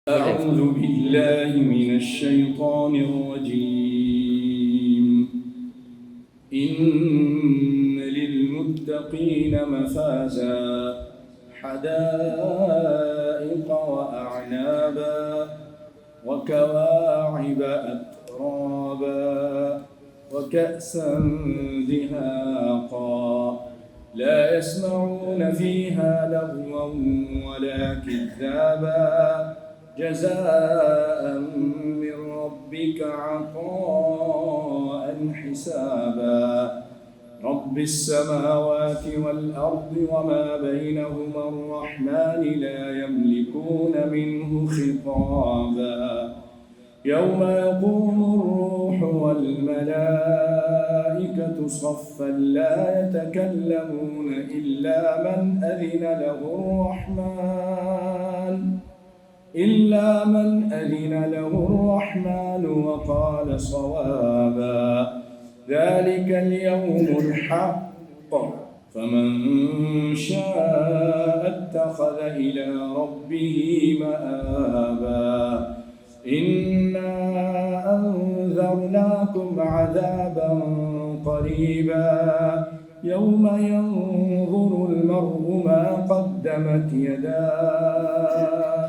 أعوذ بالله من الشيطان الرجيم. إن للمتقين مفازا حدائق وأعنابا وكواعب أترابا وكأسا دهاقا لا يسمعون فيها لغوا ولا كذابا جزاء من ربك عطاء حسابا رب السماوات والأرض وما بينهما الرحمن لا يملكون منه خطابا يوم يقوم الروح والملائكة صفا لا يتكلمون إلا من أذن له الرحمن وقال صوابا ذلك اليوم الحق فمن شاء اتخذ إلى ربه مآبا إنا أنذرناكم عذابا قريبا يوم ينظر المرء ما قدمت يداه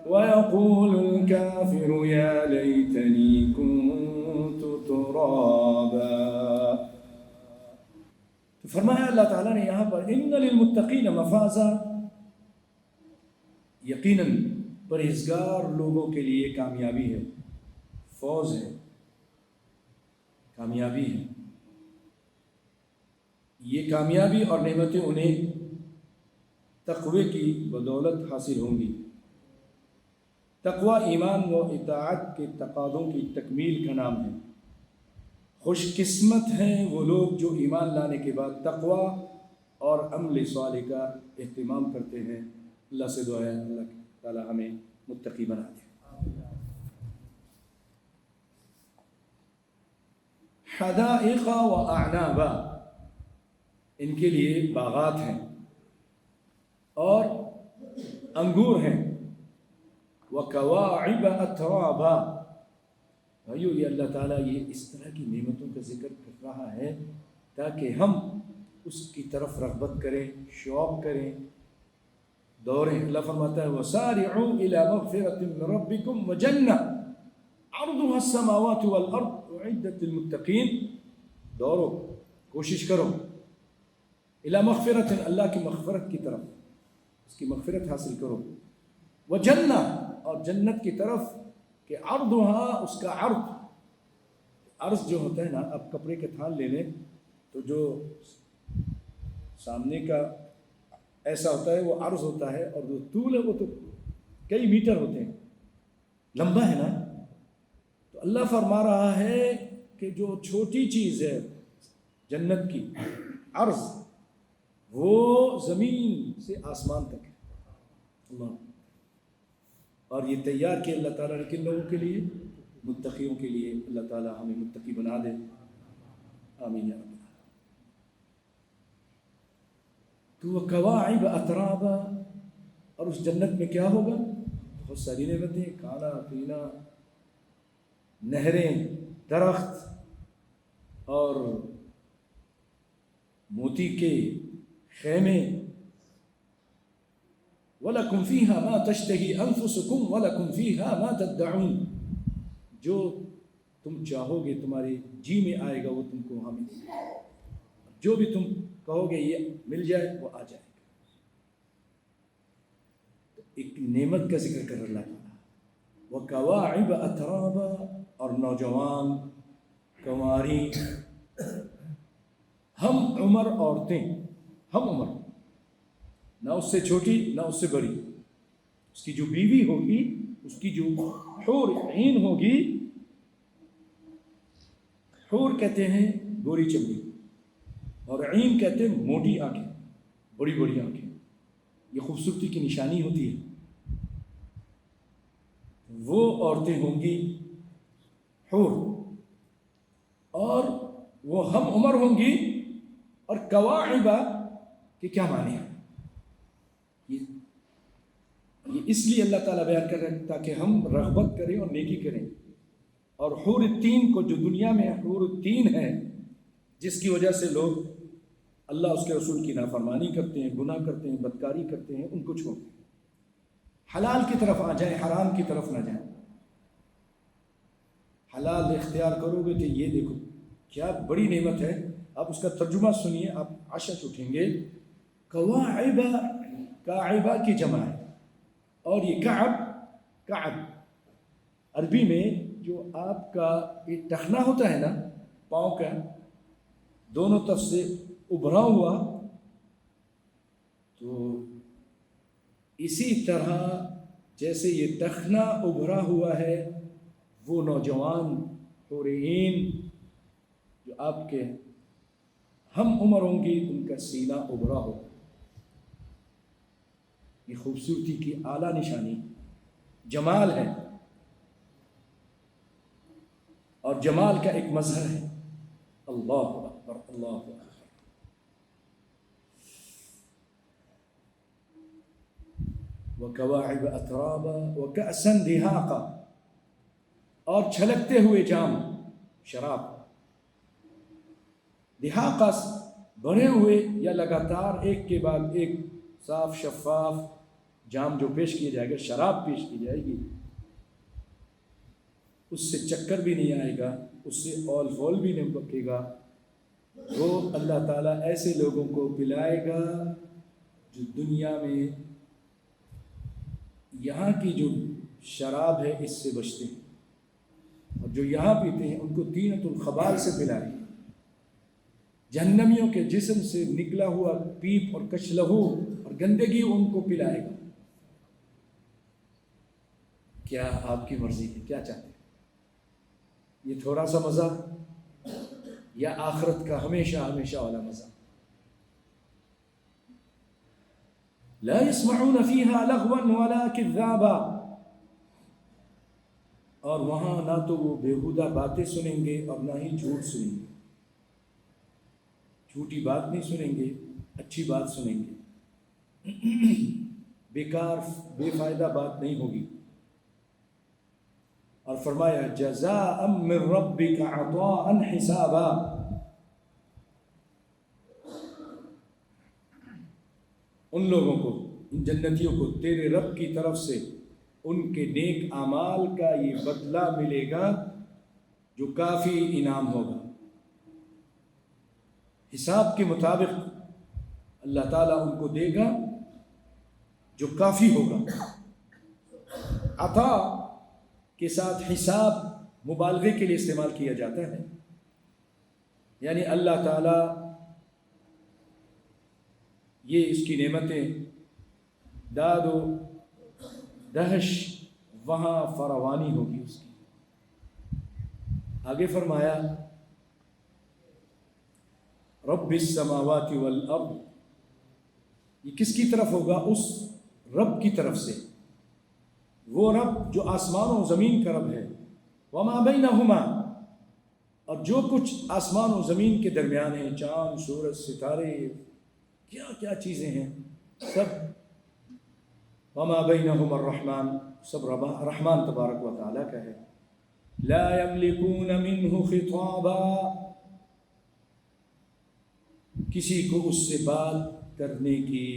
ويقول الكافر يا ليتني كنت ترابا. تو فرمایا اللہ تعالیٰ نے یہاں پر ان للمتقین مفازا، یقیناً پرہیزگار لوگوں کے لیے کامیابی ہے، فوز ہے، کامیابی ہے. یہ کامیابی اور نعمتیں انہیں تقوی کی بدولت حاصل ہوں گی. تقوی ایمان و اطاعت کے تقاضوں کی تکمیل کا نام ہے. خوش قسمت ہیں وہ لوگ جو ایمان لانے کے بعد تقوی اور عمل صالح کا اہتمام کرتے ہیں. اللہ سے دعا ہے اللہ تعالی ہمیں متقی بنا دے. حدائق و اعنابا، ان کے لیے باغات ہیں اور انگور ہیں. وَكَوَاعِبَ أَتْرَابًا، بھائیو یہ اللہ تعالیٰ یہ اس طرح کی نعمتوں کا ذکر کر رہا ہے تاکہ ہم اس کی طرف رغبت کریں، شوق کریں، دوڑیں. اللہ فرماتا ہے وَسَارِعُوا إِلَى مَغْفِرَةٍ مِّن رَبِّكُمْ وَجَنَّةٍ عَرْضُهَا السَّمَاوَاتُ وَالْأَرْضُ أُعِدَّتْ لِلْمُتَّقِينَ. دوڑو، کوشش کرو، إِلَى مَغْفِرَةٍ، اللہ کی مغفرت کی طرف، اس کی مغفرت حاصل کرو. وَجَنَّةٍ، اور جنت کی طرف کہ عرضها، اس کا عرض جو ہوتا ہے نا، اب کپڑے کے تھان لے لیں تو جو سامنے کا ایسا ہوتا ہے وہ عرض ہوتا ہے، اور جو طول ہے وہ تو کئی میٹر ہوتے ہیں، لمبا ہے نا. تو اللہ فرما رہا ہے کہ جو چھوٹی چیز ہے جنت کی عرض، وہ زمین سے آسمان تک ہے. اللہ، اور یہ تیار کیا اللہ تعالیٰ نے کن لوگوں کے لیے؟ متقیوں کے لیے. اللہ تعالیٰ ہمیں متقی بنا دے، آمین یا رب. تو وَكَوَاعِبَ أَتْرَابًا، اور اس جنت میں کیا ہوگا؟ بہت ساری نعمتیں، کھانا پینا، نہریں، درخت اور موتی کے خیمے. وَلَكُمْ فِيهَا مَا تَشْتَهِي أَنفُسُكُمْ وَلَكُمْ فِيهَا مَا تَدَّعُونَ، جو تم چاہو گے تمہارے جی میں آئے گا وہ تم کو وہاں ملے گا، جو بھی تم کہو گے یہ مل جائے وہ آ جائے گا. تو ایک نعمت کا ذکر کر اللہ تعالیٰ. وَكَوَاعِبَ أَتْرَابًا، اور نوجوان، کنواری، ہم عمر عورتیں، ہم عمر، نہ اس سے چھوٹی نہ اس سے بڑی. اس کی جو بیوی ہوگی، اس کی جو حور عین ہوگی، حور کہتے ہیں گوری چمڑی، اور عین کہتے ہیں موٹی آنکھیں، بڑی بڑی آنکھیں. یہ خوبصورتی کی نشانی ہوتی ہے. وہ عورتیں ہوں گی حور، اور وہ ہم عمر ہوں گی. اور کواعبہ کہ کیا معنی ہے؟ یہ اس لیے اللہ تعالیٰ بیان کر رہے ہیں تاکہ ہم رغبت کریں اور نیکی کریں. اور حور العین کو جو دنیا میں حور العین ہے جس کی وجہ سے لوگ اللہ اس کے رسول کی نافرمانی کرتے ہیں، گناہ کرتے ہیں، بدکاری کرتے ہیں، ان کو چھوڑ دیں، حلال کی طرف آ جائیں، حرام کی طرف نہ جائیں. حلال اختیار کرو گے تو یہ دیکھو کیا بڑی نعمت ہے. آپ اس کا ترجمہ سنیے، آپ عشش اٹھیں گے. کواعب، کاعبہ کی جمع ہے، اور یہ کعب عربی میں جو آپ کا ایک ٹخنا ہوتا ہے نا پاؤں کا، دونوں طرف سے ابھرا ہوا، تو اسی طرح جیسے یہ ٹخنا ابھرا ہوا ہے، وہ نوجوان حور عین جو آپ کے ہم عمر ہوں گی ان کا سینہ ابھرا ہو. یہ خوبصورتی کی اعلیٰ نشانی جمال ہے، اور جمال کا ایک مظہر ہے. اللہ اکبر، اللہ اکبر. وَكَوَاعِبَ أَتْرَابًا وَكَأْسًا دِهَاقًا، اور چھلکتے ہوئے جام، شراب. دہاقہ بھرے ہوئے یا لگاتار ایک کے بعد ایک صاف شفاف جام جو پیش کیا جائے گا، شراب پیش کی جائے گی، اس سے چکر بھی نہیں آئے گا، اس سے اول فول بھی نہیں پکے گا. وہ اللہ تعالیٰ ایسے لوگوں کو پلائے گا جو دنیا میں یہاں کی جو شراب ہے اس سے بچتے ہیں، اور جو یہاں پیتے ہیں ان کو طینۃ الخبال سے پلائے گا، جہنمیوں کے جسم سے نکلا ہوا پیپ اور کچلہو اور گندگی ان کو پلائے گا. کیا آپ کی مرضی ہے، کیا چاہتے ہیں؟ یہ تھوڑا سا مزہ یا آخرت کا ہمیشہ ہمیشہ والا مزہ؟ لا يسمعون فيها لغوا ولا كذابا، اور وہاں نہ تو وہ بیہودہ باتیں سنیں گے اور نہ ہی جھوٹ سنیں گے. جھوٹی بات نہیں سنیں گے، اچھی بات سنیں گے، بیکار بے فائدہ بات نہیں ہوگی. اور فرمایا جزاء من ربک عطاء حسابا، ان لوگوں کو، ان جنتیوں کو تیرے رب کی طرف سے ان کے نیک اعمال کا یہ بدلہ ملے گا جو کافی انعام ہوگا. حساب کے مطابق اللہ تعالیٰ ان کو دے گا جو کافی ہوگا. عطا کے ساتھ حساب مبالغے کے لیے استعمال کیا جاتا ہے، یعنی اللہ تعالیٰ یہ اس کی نعمتیں داد و دہش وہاں فراوانی ہوگی اس کی. آگے فرمایا رب السماوات والارض، یہ کس کی طرف ہوگا؟ اس رب کی طرف سے، وہ رب جو آسمان و زمین کا رب ہے. وما بینہما، اور جو کچھ آسمان و زمین کے درمیان ہیں، چاند، سورج، ستارے، کیا کیا چیزیں ہیں سب. وما بینہما الرحمن، سب رحمان تبارک و تعالیٰ کا ہے. لا یملکون منہ خطابا، کسی کو اس سے بات کرنے کی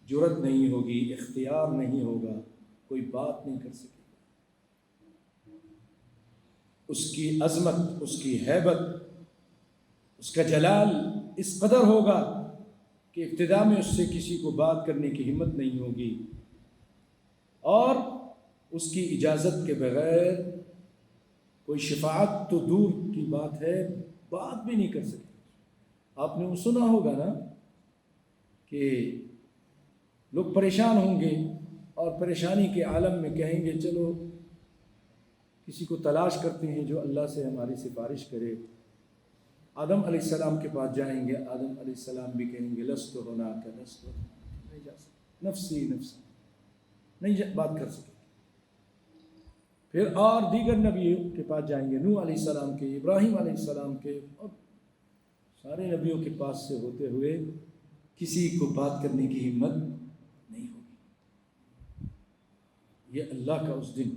جرت نہیں ہوگی، اختیار نہیں ہوگا، کوئی بات نہیں کر سکے. اس کی عظمت، اس کی ہیبت، اس کا جلال اس قدر ہوگا کہ ابتدا میں اس سے کسی کو بات کرنے کی ہمت نہیں ہوگی، اور اس کی اجازت کے بغیر کوئی شفاعت تو دور کی بات ہے، بات بھی نہیں کر سکتے. آپ نے وہ سنا ہوگا نا کہ لوگ پریشان ہوں گے اور پریشانی کے عالم میں کہیں گے چلو کسی کو تلاش کرتے ہیں جو اللہ سے ہماری سفارش کرے. آدم علیہ السلام کے پاس جائیں گے، آدم علیہ السلام بھی کہیں گے لست ہونا کا لست، نہیں جا سکتے، نفسی نفسی، نہیں بات کر سکتے. پھر اور دیگر نبیوں کے پاس جائیں گے، نوح علیہ السلام کے، ابراہیم علیہ السلام کے، اور سارے نبیوں کے پاس سے ہوتے ہوئے کسی کو بات کرنے کی ہمت نہیں ہوگی. یہ اللہ کا اس دن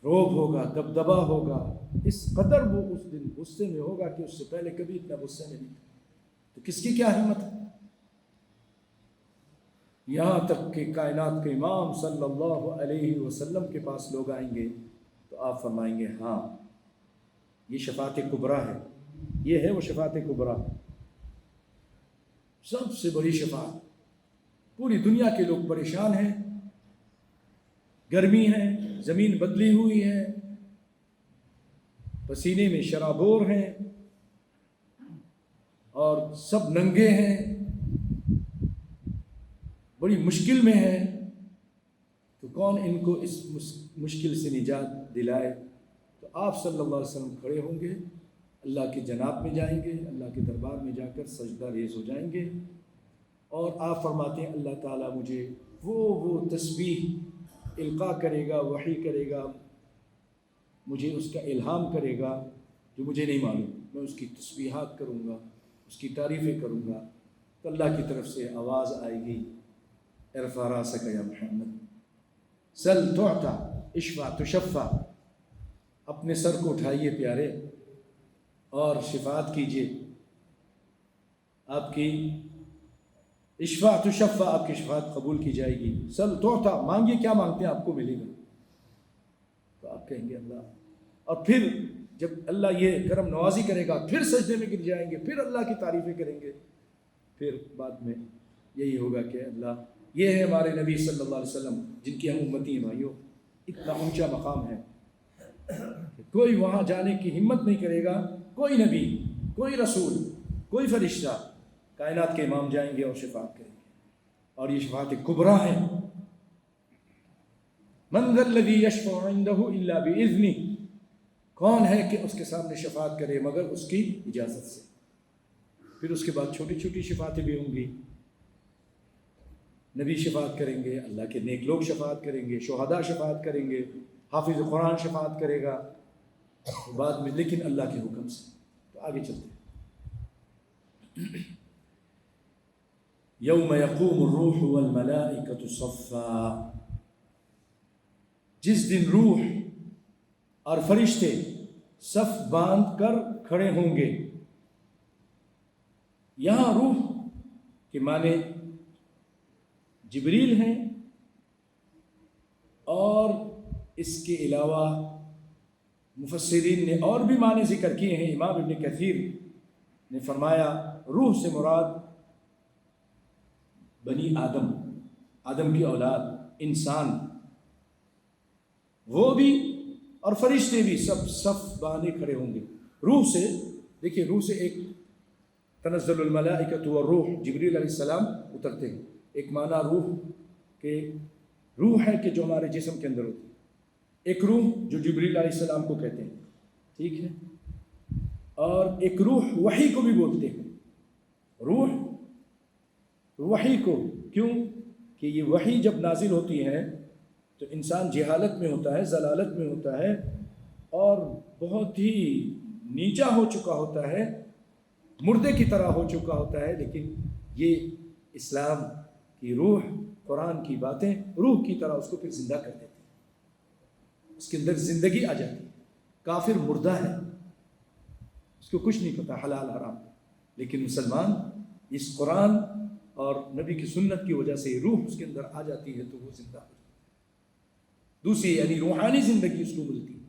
روب ہوگا، دبدبا ہوگا، اس قدر وہ اس دن غصے میں ہوگا کہ اس سے پہلے کبھی اتنا غصے میں نہیں تھا۔ تو کس کی کیا ہمت ہے؟ یہاں تک کہ کائنات کے امام صلی اللہ علیہ وسلم کے پاس لوگ آئیں گے تو آپ فرمائیں گے ہاں یہ شفاعت کبریٰ ہے، یہ ہے وہ شفاعت کبریٰ، سب سے بڑی شفاعت۔ پوری دنیا کے لوگ پریشان ہیں، گرمی ہے، زمین بدلی ہوئی ہے، پسینے میں شرابور ہیں اور سب ننگے ہیں، بڑی مشکل میں ہے، تو کون ان کو اس مشکل سے نجات دلائے؟ تو آپ صلی اللہ علیہ وسلم کھڑے ہوں گے، اللہ کی جناب میں جائیں گے، اللہ کے دربار میں جا کر سجدہ ریز ہو جائیں گے، اور آپ فرماتے ہیں اللہ تعالیٰ مجھے وہ تسبیح القاء کرے گا، وحی کرے گا، مجھے اس کا الہام کرے گا جو مجھے نہیں معلوم، میں اس کی تسبیحات کروں گا، اس کی تعریفیں کروں گا، تو اللہ کی طرف سے آواز آئے گی ارفع راسک یا محمد، سل تعطا اشفع تشفع، اپنے سر کو اٹھائیے پیارے اور شفاعت کیجیے، آپ کی اشفع تشفع، آپ کی شفاعت قبول کی جائے گی، سل تعطا، مانگیے کیا مانگتے ہیں آپ کو ملے گا، تو آپ کہیں گے اللہ، اور پھر جب اللہ یہ کرم نوازی کرے گا پھر سجدے میں گر جائیں گے، پھر اللہ کی تعریفیں کریں گے، پھر بعد میں یہی ہوگا کہ اللہ، یہ ہے ہمارے نبی صلی اللہ علیہ وسلم جن کی ہم امتی ہیں بھائیوں، اتنا اونچا مقام ہے کہ کوئی وہاں جانے کی ہمت نہیں کرے گا، کوئی نبی، کوئی رسول، کوئی فرشتہ، کائنات کے امام جائیں گے اور شفاعت کریں گے، اور یہ شفاعت کبریٰ ہے۔ من ذا الذی یشفع عندہ الا باذنہ، کون ہے کہ اس کے سامنے شفاعت کرے مگر اس کی اجازت سے؟ پھر اس کے بعد چھوٹی چھوٹی شفاعتیں بھی ہوں گی، نبی شفاعت کریں گے، اللہ کے نیک لوگ شفاعت کریں گے، شہداء شفاعت کریں گے، حافظ قرآن شفاعت کرے گا بعد میں، لیکن اللہ کے حکم سے۔ تو آگے چلتے ہیں، یوم یقوم الروح والملائکۃ صفا، جس دن روح اور فرشتے صف باندھ کر کھڑے ہوں گے۔ یہاں روح کے معنی جبریل ہیں، اور اس کے علاوہ مفسرین نے اور بھی معنی ذکر کیے ہیں۔ امام ابن کثیر نے فرمایا روح سے مراد بنی آدم، آدم کی اولاد، انسان، وہ بھی اور فرشتے بھی سب صف باندھے کھڑے ہوں گے۔ روح سے دیکھیے، روح سے ایک تنزل الملائکۃ والروح، جبریل علیہ السلام اترتے ہیں، ایک معنی روح کہ روح ہے کہ جو ہمارے جسم کے اندر ہوتی ہے، ایک روح جو جبریل علیہ السلام کو کہتے ہیں، ٹھیک ہے، اور ایک روح وحی کو بھی بولتے ہیں، روح وحی کو، کیوں کہ یہ وحی جب نازل ہوتی ہے تو انسان جہالت میں ہوتا ہے، ضلالت میں ہوتا ہے، اور بہت ہی نیچا ہو چکا ہوتا ہے، مردے کی طرح ہو چکا ہوتا ہے، لیکن یہ اسلام کی روح، قرآن کی باتیں روح کی طرح اس کو پھر زندہ کر دیتے ہیں، اس کے اندر زندگی آ جاتی ہے۔ کافر مردہ ہے، اس کو کچھ نہیں پتا حلال حرام، لیکن مسلمان اس قرآن اور نبی کی سنت کی وجہ سے روح اس کے اندر آ جاتی ہے تو وہ زندہ ہو جاتی ہے، دوسری یعنی روحانی زندگی اس کو ملتی ہے۔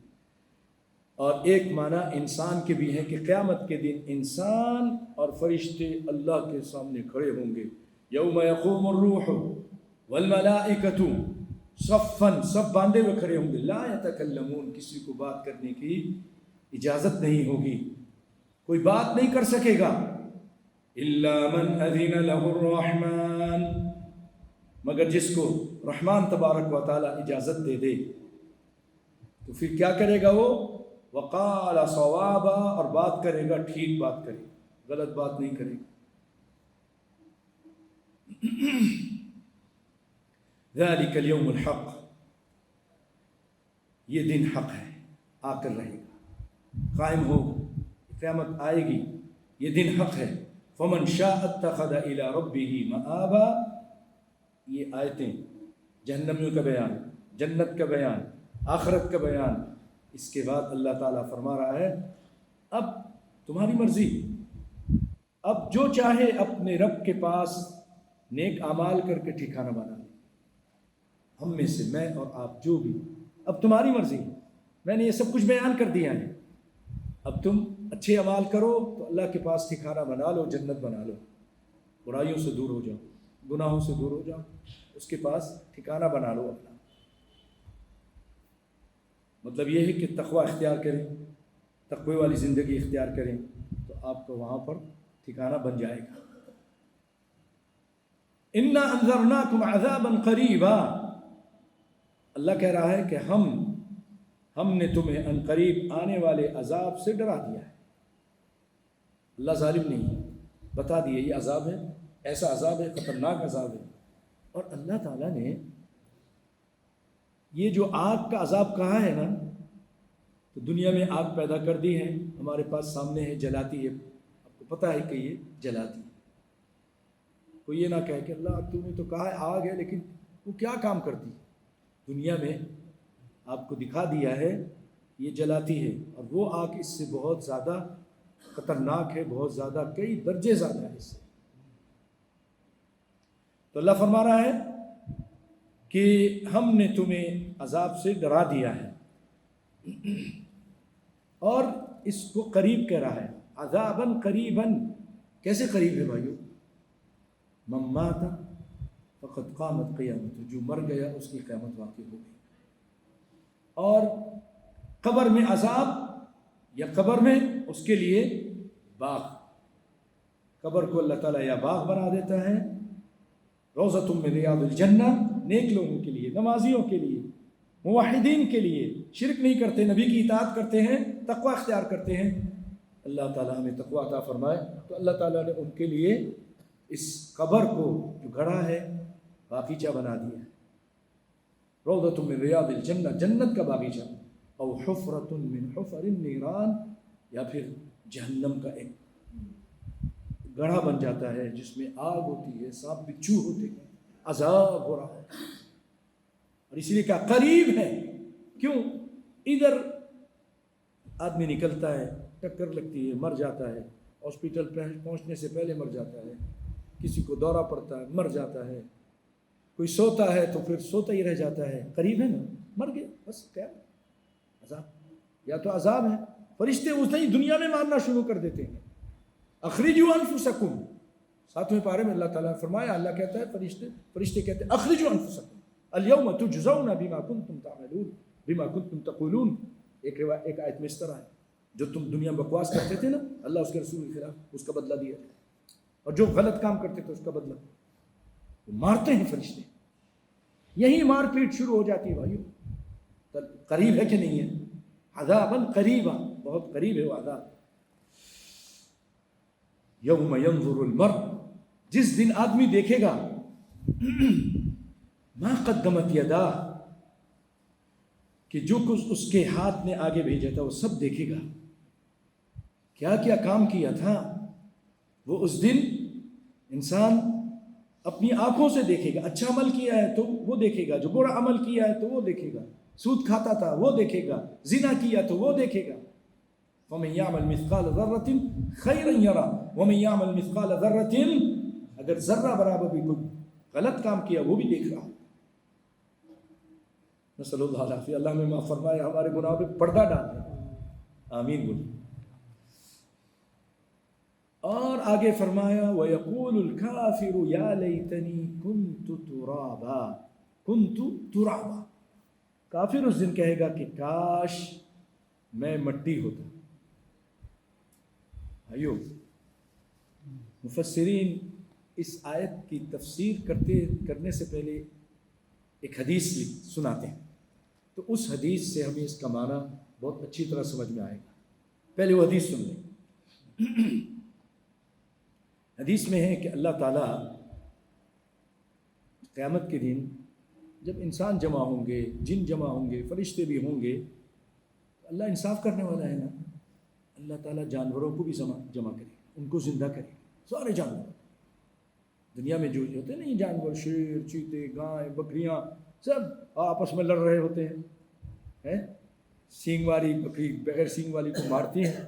اور ایک معنی انسان کے بھی ہے کہ قیامت کے دن انسان اور فرشتے اللہ کے سامنے کھڑے ہوں گے، یوم یقوم الروح والملائکۃ صفا، سب باندھے ہوئے کھڑے ہوں گے، لا یتکلمون، کسی کو بات کرنے کی اجازت نہیں ہوگی، کوئی بات نہیں کر سکے گا، الا من اذن له الرحمن، مگر جس کو رحمان تبارک و تعالی اجازت دے دے، تو پھر کیا کرے گا وہ؟ وقال صوابا، اور بات کرے گا، ٹھیک بات کرے گا، غلط بات نہیں کرے گا۔ ذلک الیوم الحق، یہ دن حق ہے، آ کر رہے گا، قائم ہوگا، قیامت آئے گی، یہ دن حق ہے۔ فمن شاء اتخذ الی ربہ مآبا، یہ آیتیں جہنمیوں کا بیان ہے، جنت کا بیان، آخرت کا بیان، اس کے بعد اللہ تعالیٰ فرما رہا ہے اب تمہاری مرضی، اب جو چاہے اپنے رب کے پاس نیک اعمال کر کے ٹھکانہ بنا لے۔ ہم میں سے میں اور آپ جو بھی، اب تمہاری مرضی، میں نے یہ سب کچھ بیان کر دیا ہے، اب تم اچھے اعمال کرو تو اللہ کے پاس ٹھکانہ بنا لو، جنت بنا لو، برائیوں سے دور ہو جاؤ، گناہوں سے دور ہو جاؤ، اس کے پاس ٹھکانہ بنا لو اپنا۔ مطلب یہ ہے کہ تقوی اختیار کریں، تقوی والی زندگی اختیار کریں تو آپ کو وہاں پر ٹھکانہ بن جائے گا۔ انا انذرناکم عذابا قریبا، اللہ کہہ رہا ہے کہ ہم نے تمہیں ان قریب آنے والے عذاب سے ڈرا دیا ہے۔ اللہ ظالم نہیں ہے، بتا دیا یہ عذاب ہے، ایسا عذاب ہے، خطرناک عذاب ہے۔ اور اللہ تعالیٰ نے یہ جو آگ کا عذاب کہا ہے نا، تو دنیا میں آگ پیدا کر دی ہے، ہمارے پاس سامنے ہے، جلاتی ہے، آپ کو پتہ ہے کہ یہ جلاتی ہے۔ کوئی یہ نہ کہے کہ اللہ تو نے تو کہا ہے آگ ہے، لیکن وہ کیا کام کرتی ہے؟ دنیا میں آپ کو دکھا دیا ہے یہ جلاتی ہے، اور وہ آگ اس سے بہت زیادہ خطرناک ہے، بہت زیادہ، کئی درجے زیادہ ہے اس سے۔ تو اللہ فرما رہا ہے کہ ہم نے تمہیں عذاب سے ڈرا دیا ہے، اور اس کو قریب کہہ رہا ہے، عذاباً قریباً۔ کیسے قریب ہے بھائیو؟ من مات فقد قامت قیامت، جو مر گیا اس کی قیامت واقع ہو گئی۔ اور قبر میں عذاب یا قبر میں اس کے لیے باغ، قبر کو اللہ تعالیٰ یا باغ بنا دیتا ہے، روضۃ من ریاض الجنہ، نیک لوگوں کے لیے، نمازیوں کے لیے، موحدین کے لیے، شرک نہیں کرتے، نبی کی اطاعت کرتے ہیں، تقوی اختیار کرتے ہیں۔ اللہ تعالیٰ ہمیں تقوی عطا فرمائے۔ تو اللہ تعالیٰ نے ان کے لیے اس قبر کو جو گڑھا ہے باغیچہ بنا دیا ہے، روضۃ من ریاض الجنہ، جنت کا باغیچہ، او حفرۃ من حفر النیران، یا پھر جہنم کا ایک گڑھا بن جاتا ہے جس میں آگ ہوتی ہے، سانپ بچھو ہوتے ہیں، عذاب ہو رہا ہے۔ اور اسی لیے کہا قریب ہے، کیوں؟ ادھر آدمی نکلتا ہے، ٹکر لگتی ہے، مر جاتا ہے، ہاسپٹل پہنچنے سے پہلے مر جاتا ہے، کسی کو دورہ پڑتا ہے، مر جاتا ہے، کوئی سوتا ہے تو پھر سوتا ہی رہ جاتا ہے، قریب ہے نا، مر گئے بس، کیا عذاب، یا تو عذاب ہے، فرشتے اس ہی دنیا میں مارنا شروع کر دیتے ہیں، اخرجوا انفسکم، 7ویں پارے میں اللہ تعالیٰ نے فرمایا، اللہ کہتا ہے فرشتے کہتے ہیں اخرجوا انفسکم الیوم تجزون بما کنتم تعملون بما کنتم تقولون۔ ایک آیت میں اس طرح ہے، جو تم دنیا میں بکواس کرتے تھے نا اللہ اس کے رسول کے خلاف، اس کا بدلہ دیا، اور جو غلط کام کرتے تھے اس کا بدلہ مارتے ہیں فرشتے۔ یہی مار پیٹ شروع ہو جاتی ہے بھائیو۔ قریب ہے کہ نہیں ہے؟ عذاباً قریبا، بہت قریب ہے وہ عذاب۔ یوم ینظر المرء، جس دن آدمی دیکھے گا ما قدمت یداہ، کہ جو کچھ اس کے ہاتھ نے آگے بھیجا تھا وہ سب دیکھے گا، کیا کیا کام کیا تھا وہ اس دن انسان اپنی آنکھوں سے دیکھے گا۔ اچھا عمل کیا ہے تو وہ دیکھے گا، جو برا عمل کیا ہے تو وہ دیکھے گا، سود کھاتا تھا وہ دیکھے گا، زنا کیا تو وہ دیکھے گا۔ وَمَن يَعْمَلْ مِثْقَالَ ذَرَّةٍ خَيْرًا يَرَهُ وَمَن يَعْمَلْ مِثْقَالَ ذَرَّةٍ، اگر ذرہ برابر بھی کوئی غلط کام کیا وہ بھی دیکھ رہا۔ نسأل اللہ العافیہ، اللہ میں معاف فرمائے، ہمارے گناہوں پہ پردہ ڈال دے، آمین بولے۔ اور آگے فرمایا وَيَقُولُ الْكَافِرُ يَا لَيْتَنِي كُنْتُ تُرَابًا، كُنْتُ تُرَابًا، کافر اس دن کہے گا کہ کاش میں مٹی ہوتا۔ ایو مفسرین اس آیت کی تفسیر کرنے سے پہلے ایک حدیث سناتے ہیں، تو اس حدیث سے ہمیں اس کا معنی بہت اچھی طرح سمجھ میں آئے گا۔ پہلے وہ حدیث سن لیں۔ حدیث میں ہے کہ اللہ تعالیٰ قیامت کے دن جب انسان جمع ہوں گے، جن جمع ہوں گے، فرشتے بھی ہوں گے، اللہ انصاف کرنے والا ہے نا، اللہ تعالیٰ جانوروں کو بھی جمع کرے، ان کو زندہ کرے، سارے جانور دنیا میں جو ہوتے ہیں نا یہ جانور، شیر، چیتے، گائے، بکریاں، سب آپس میں لڑ رہے ہوتے ہیں، سینگ والی بکری بغیر سینگ والی کو مارتی ہیں،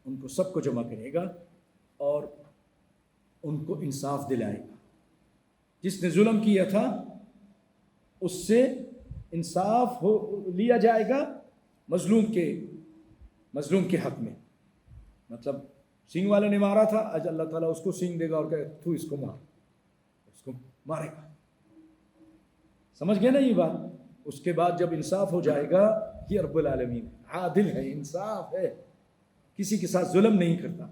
ان کو سب کو جمع کرے گا اور ان کو انصاف دلائے گا۔ جس نے ظلم کیا تھا اس سے انصاف لیا جائے گا مظلوم کے حق میں۔ مطلب سینگ والے نے مارا تھا، آج اللہ تعالیٰ اس کو سینگ دے گا اور کہے تو اس کو مارے گا۔ سمجھ گئے نا یہ بات؟ اس کے بعد جب انصاف ہو جائے گا، یہ رب العالمین عادل ہے، انصاف ہے، کسی کے ساتھ ظلم نہیں کرتا۔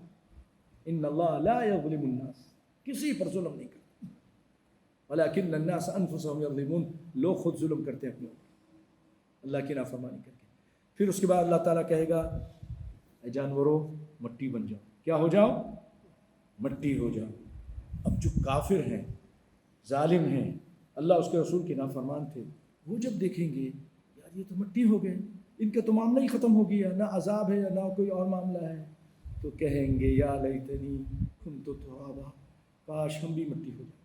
ان اللہ لا یظلم الناس، کسی پر ظلم نہیں کرتا، ولکن الناس انفسهم یظلمون، لوگ خود ظلم کرتے ہیں اپنے اوپر اللہ کی نافرمانی کر کے۔ پھر اس کے بعد اللہ تعالیٰ کہے گا اے جانوروں مٹی بن جاؤ۔ کیا ہو جاؤ؟ مٹی ہو جاؤ۔ اب جو کافر ہیں، ظالم ہیں، اللہ اس کے رسول کے نافرمان تھے، وہ جب دیکھیں گے یار یہ تو مٹی ہو گئے، ان کا تو معاملہ ہی ختم ہو گیا، نہ عذاب ہے نہ کوئی اور معاملہ ہے، تو کہیں گے یا لیتنی کنت ترابا، کاش ہم بھی مٹی ہو جائیں۔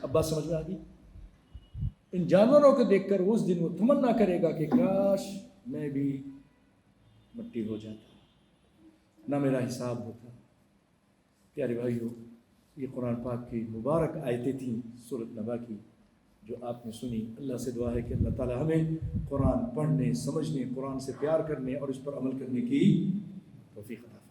اب بات سمجھ میں آ گئی؟ ان جانوروں کو دیکھ کر اس دن وہ تمنا کرے گا کہ کاش میں بھی مٹی ہو جاتا، نہ میرا حساب ہوتا۔ پیارے بھائیو، یہ قرآن پاک کی مبارک آیتیں تھیں سورۃ نبا کی جو آپ نے سنی۔ اللہ سے دعا ہے کہ اللہ تعالی ہمیں قرآن پڑھنے، سمجھنے، قرآن سے پیار کرنے اور اس پر عمل کرنے کی توفیق عطا فرمائے۔